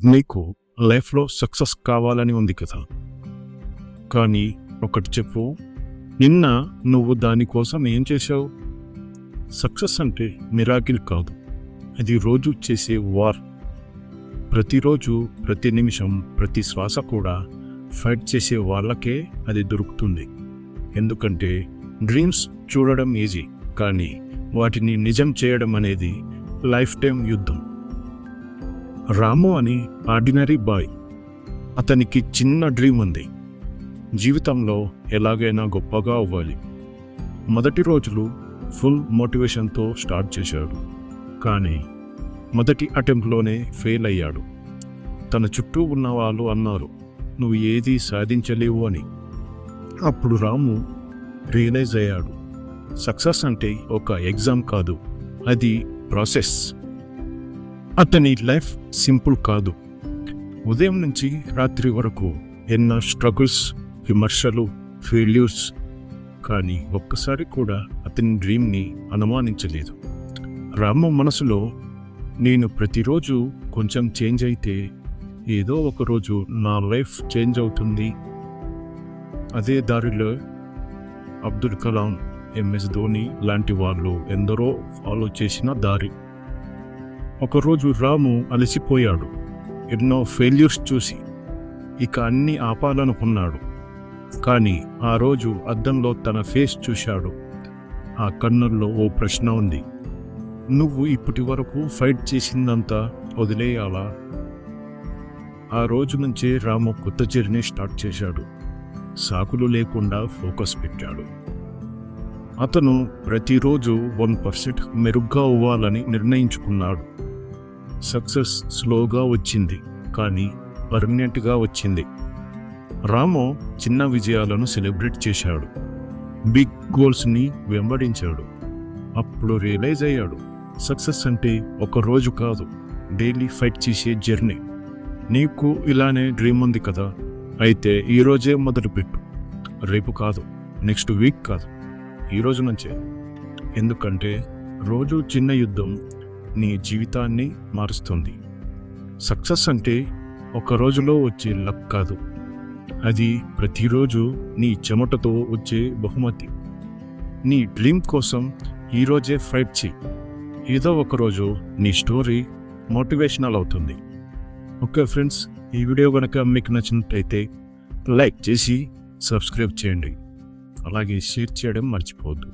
నీకు లైఫ్లో సక్సెస్ కావాలని ఉంది కదా, కానీ ఒకటి చెప్పు, నిన్న నువ్వు దానికోసం ఏం చేశావు? సక్సెస్ అంటే మిరాకిల్ కాదు, అది రోజు చేసే వార్. ప్రతిరోజు, ప్రతి నిమిషం, ప్రతి శ్వాస కూడా ఫైట్ చేసే వాళ్ళకే అది దొరుకుతుంది. ఎందుకంటే డ్రీమ్స్ చూడడం ఈజీ, కానీ వాటిని నిజం చేయడం అనేది లైఫ్ టైం యుద్ధం. రాము అని ఆర్డినరీ బాయ్. అతనికి చిన్న డ్రీమ్ ఉంది, జీవితంలో ఎలాగైనా గొప్పగా అవ్వాలి. మొదటి రోజులు ఫుల్ మోటివేషన్తో స్టార్ట్ చేశాడు, కానీ మొదటి అటెంప్ట్లోనే ఫెయిల్ అయ్యాడు. తన చుట్టూ ఉన్న వాళ్ళు అన్నారు, నువ్వు ఏదీ సాధించలేవు అని. అప్పుడు రాము రియలైజ్ అయ్యాడు, సక్సెస్ అంటే ఒక ఎగ్జామ్ కాదు, అది ప్రాసెస్. అతని లైఫ్ సింపుల్ కాదు. ఉదయం నుంచి రాత్రి వరకు ఎన్నో స్ట్రగుల్స్, విమర్శలు, ఫెయిల్యూర్స్. కానీ ఒక్కసారి కూడా అతని డ్రీమ్ని అనుమానించలేదు. రాము మనసులో, నేను ప్రతిరోజు కొంచెం చేంజ్ అయితే ఏదో ఒకరోజు నా లైఫ్ చేంజ్ అవుతుంది. అదే దారిలో అబ్దుల్ కలాం, ఎంఎస్ ధోని లాంటి వాళ్ళు ఎందరో ఫాలో చేసిన దారి. ఒకరోజు రాము అలసిపోయాడు, ఎన్నో ఫెయిల్యూర్స్ చూసి. ఇక అన్నీ ఆపాలనుకున్నాడు. కానీ ఆ రోజు అద్దంలో తన ఫేస్ చూశాడు. ఆ కన్నుల్లో ఓ ప్రశ్న ఉంది, నువ్వు ఇప్పటి వరకు ఫైట్ చేసిందంతా వదిలేయాలా? ఆ రోజు నుంచే రాము కొత్త జర్నీ స్టార్ట్ చేశాడు. సాకులు లేకుండా ఫోకస్ పెట్టాడు. అతను ప్రతిరోజు 1% మెరుగ్గా అవ్వాలని నిర్ణయించుకున్నాడు. సక్సెస్ స్లోగా వచ్చింది, కానీ పర్మనెంట్గా వచ్చింది. రాము చిన్న విజయాలను సెలబ్రేట్ చేశాడు, బిగ్ గోల్స్ని వెంబడించాడు. అప్పుడు రియలైజ్ అయ్యాడు, సక్సెస్ అంటే ఒక రోజు కాదు, డైలీ ఫైట్ చేసే జర్నీ. నీకు ఇలానే డ్రీమ్ ఉంది కదా, అయితే ఈరోజే మొదలుపెట్టు. రేపు కాదు, నెక్స్ట్ వీక్ కాదు, ఈరోజు నుంచే. ఎందుకంటే రోజు చిన్న యుద్ధం నీ జీవితాన్ని మారుస్తుంది. సక్సెస్ అంటే ఒక రోజులో వచ్చే లక్ కాదు, అది ప్రతిరోజు నీ చెమటతో వచ్చే బహుమతి. నీ డ్రీమ్ కోసం ఈరోజే ఫైట్ చేయి. ఏదో ఒకరోజు నీ స్టోరీ మోటివేషనల్ అవుతుంది. ఓకే ఫ్రెండ్స్, ఈ వీడియో కనుక మీకు నచ్చినట్లయితే లైక్ చేసి సబ్స్క్రైబ్ చేయండి, అలాగే షేర్ చేయడం మర్చిపోవద్దు.